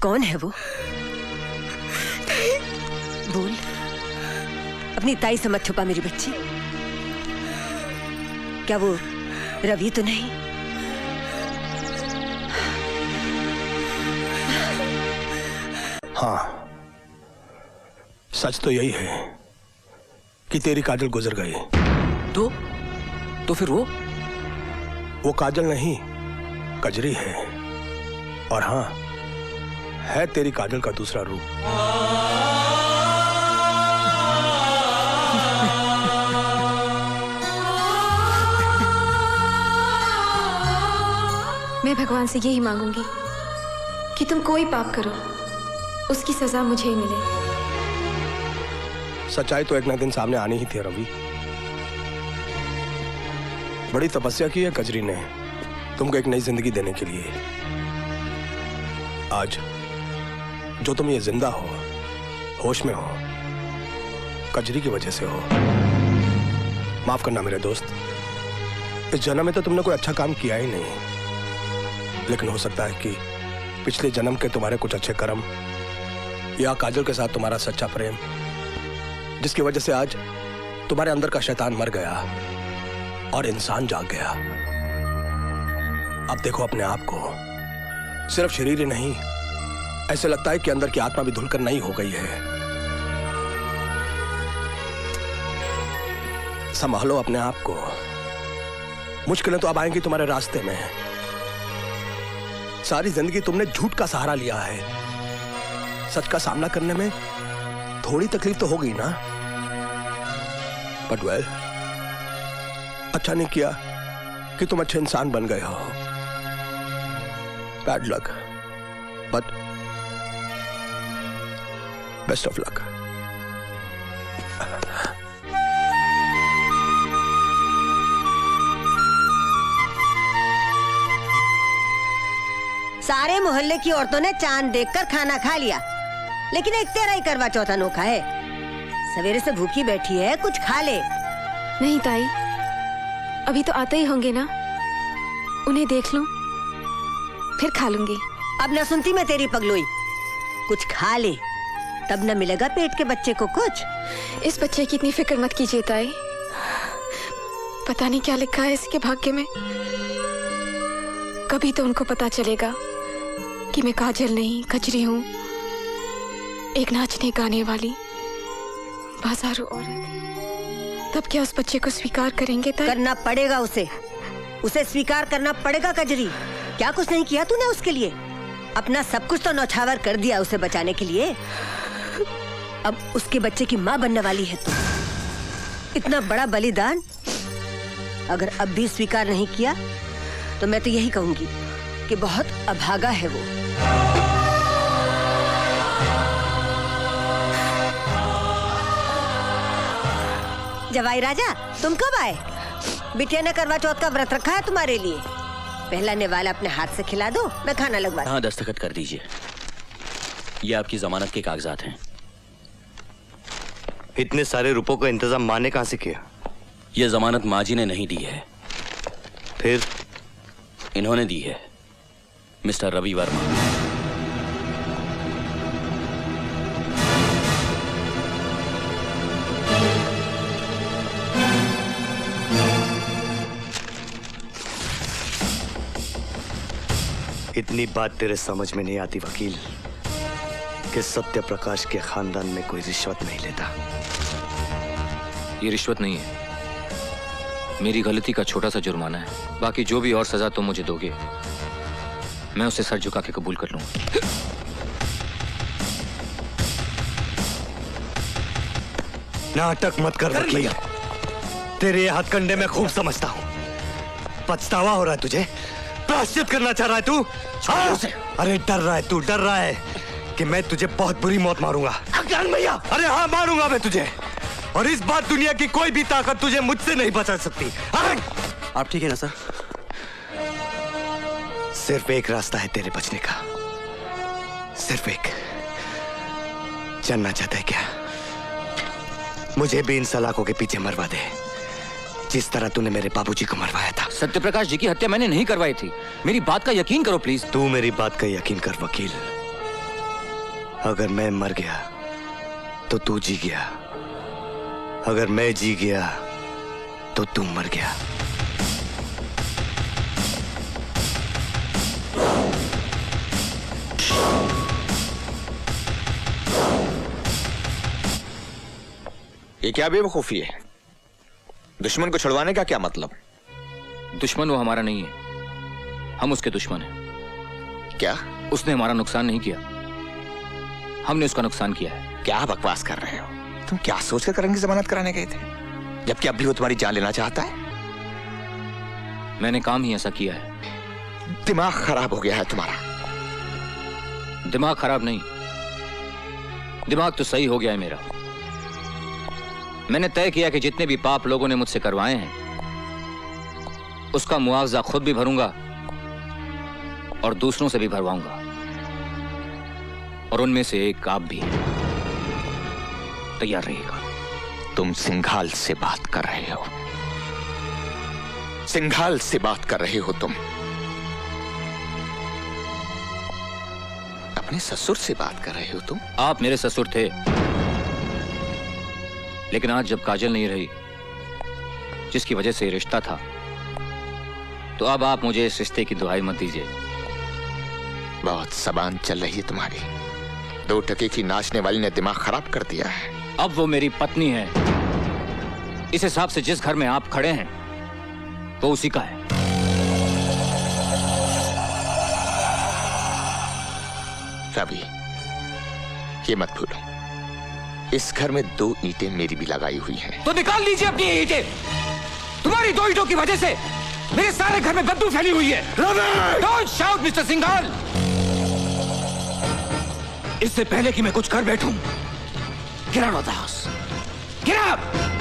कौन है वो? बोल, अपनी ताई से मत छुपा मेरी बच्ची। क्या वो रवि तो नहीं? हाँ, सच तो यही है कि तेरी काजल गुजर गई। तो फिर वो काजल नहीं, कजरी है। और हाँ, है तेरी काजल का दूसरा रूप। मैं भगवान से यही मांगूंगी कि तुम कोई पाप करो, उसकी सजा मुझे ही मिले। सच्चाई तो एक न दिन सामने आनी ही थी रवि। बड़ी तपस्या की है कजरी ने तुमको एक नई जिंदगी देने के लिए। आज जो तुम ये जिंदा हो, होश में हो, कजरी की वजह से हो। माफ करना मेरे दोस्त, इस जन्म में तो तुमने कोई अच्छा काम किया ही नहीं, लेकिन हो सकता है कि पिछले जन्म के तुम्हारे कुछ अच्छे कर्म या काजल के साथ तुम्हारा सच्चा प्रेम, जिसकी वजह से आज तुम्हारे अंदर का शैतान मर गया और इंसान जाग गया। अब देखो अपने आप को, सिर्फ शरीर ही नहीं, ऐसे लगता है कि अंदर की आत्मा भी धुलकर नई हो गई है। संभालो अपने आप को, मुश्किलें तो अब आएंगी तुम्हारे रास्ते में। सारी जिंदगी तुमने झूठ का सहारा लिया है, सच का सामना करने में थोड़ी तकलीफ तो होगी ना। बट वेल, अच्छा नहीं किया कि तुम अच्छे इंसान बन गए हो। Bad luck, but best of luck. सारे मोहल्ले की औरतों ने चांद देखकर खाना खा लिया, लेकिन एक तेरा ही करवा चौथ अनोखा है। सवेरे से भूखी बैठी है, कुछ खा ले। नहीं ताई, अभी तो आते ही होंगे ना, उन्हें देख लूं, फिर खा लूंगी। अब न सुनती मैं तेरी पगलोई, कुछ खा ले, तब न मिलेगा पेट के बच्चे को कुछ। इस बच्चे की इतनी फिक्र मत कीजिए ताई, पता नहीं क्या लिखा है इसके भाग्य में। कभी तो उनको पता चलेगा कि मैं काजल नहीं कजरी हूँ, एक नाचने गाने वाली बाजारू औरत। तब क्या उस बच्चे को स्वीकार करेंगे ताई? करना पड़ेगा उसे स्वीकार करना पड़ेगा कजरी। क्या कुछ नहीं किया तूने उसके लिए? अपना सब कुछ तो नौछावर कर दिया उसे बचाने के लिए। अब उसके बच्चे की माँ बनने वाली है तू। इतना बड़ा बलिदान अगर अब भी स्वीकार नहीं किया तो मैं तो यही कहूंगी कि बहुत अभागा है वो। जवाई राजा, तुम कब आए? बिटिया ने करवा चौथ का व्रत रखा है तुम्हारे लिए। पहला निवाला अपने हाथ से खिला दो, मैं खाना लगवा। हाँ, दस्तखत कर दीजिए। ये आपकी जमानत के कागजात हैं। इतने सारे रुपयों का इंतजाम माँ ने कहाँ से किया? ये जमानत माँ जी ने नहीं दी है, फिर इन्होंने दी है, मिस्टर रवि वर्मा। इतनी बात तेरे समझ में नहीं आती वकील कि सत्य प्रकाश के खानदान में कोई रिश्वत नहीं लेता। ये रिश्वत नहीं है, मेरी गलती का छोटा सा जुर्माना है। बाकी जो भी और सजा तुम मुझे दोगे, मैं उसे सर झुका के कबूल कर लूंगा। नाटक मत कर वकील, तेरे हथकंडे में खूब समझता हूं। पछतावा हो रहा है तुझे? प्रायश्चित करना चाह रहा है तू? अरे डर रहा है तू, डर रहा है कि मैं तुझे बहुत बुरी मौत मारूंगा। भैया, अरे हाँ मारूंगा मैं तुझे, और इस बार दुनिया की कोई भी ताकत तुझे मुझसे नहीं बचा सकती। आप ठीक है ना सर? सिर्फ एक रास्ता है तेरे बचने का, सिर्फ एक। जानना चाहता है क्या? मुझे भी इन सलाखों के पीछे मरवा दे, जिस तरह तूने मेरे बाबूजी को मरवाया था। सत्यप्रकाश जी की हत्या मैंने नहीं करवाई थी, मेरी बात का यकीन करो प्लीज। तू मेरी बात का यकीन कर वकील, अगर मैं मर गया तो तू जी गया, अगर मैं जी गया तो तू मर गया। ये क्या बेवकूफी है? दुश्मन को छुड़वाने का क्या मतलब? दुश्मन वो हमारा नहीं है, हम उसके दुश्मन हैं। क्या? उसने हमारा नुकसान नहीं किया, हमने उसका नुकसान किया है। क्या बकवास कर रहे हो? तुम क्या सोचकर करण की जमानत कराने गए थे, जबकि अब भी वो तुम्हारी जान लेना चाहता है? मैंने काम ही ऐसा किया है। दिमाग खराब हो गया है तुम्हारा। दिमाग खराब नहीं, दिमाग तो सही हो गया है मेरा। मैंने तय किया कि जितने भी पाप लोगों ने मुझसे करवाए हैं उसका मुआवजा खुद भी भरूंगा और दूसरों से भी भरवाऊंगा, और उनमें से एक आप भी। तैयार रहिएगा। तुम सिंघाल से बात कर रहे हो, सिंघाल से बात कर रहे हो तुम। अपने ससुर से बात कर रहे हो तुम। आप मेरे ससुर थे, लेकिन आज जब काजल नहीं रही जिसकी वजह से रिश्ता था, तो अब आप मुझे इस रिश्ते की दुहाई मत दीजिए। बहुत जबान चल रही है तुम्हारी। 2 टके की नाचने वाली ने दिमाग खराब कर दिया है। अब वो मेरी पत्नी है, इस हिसाब से जिस घर में आप खड़े हैं वो उसी का है। रवि, ये मत भूलो, इस घर में 2 ईंटें मेरी भी लगाई हुई हैं। तो निकाल लीजिए अपनी ये ईंटें। तुम्हारी 2 ईंटों की वजह से मेरे सारे घर में बदबू फैली हुई है। Don't shout mister Singhal. इससे पहले कि मैं कुछ कर बैठूं, get out of the house. Get out!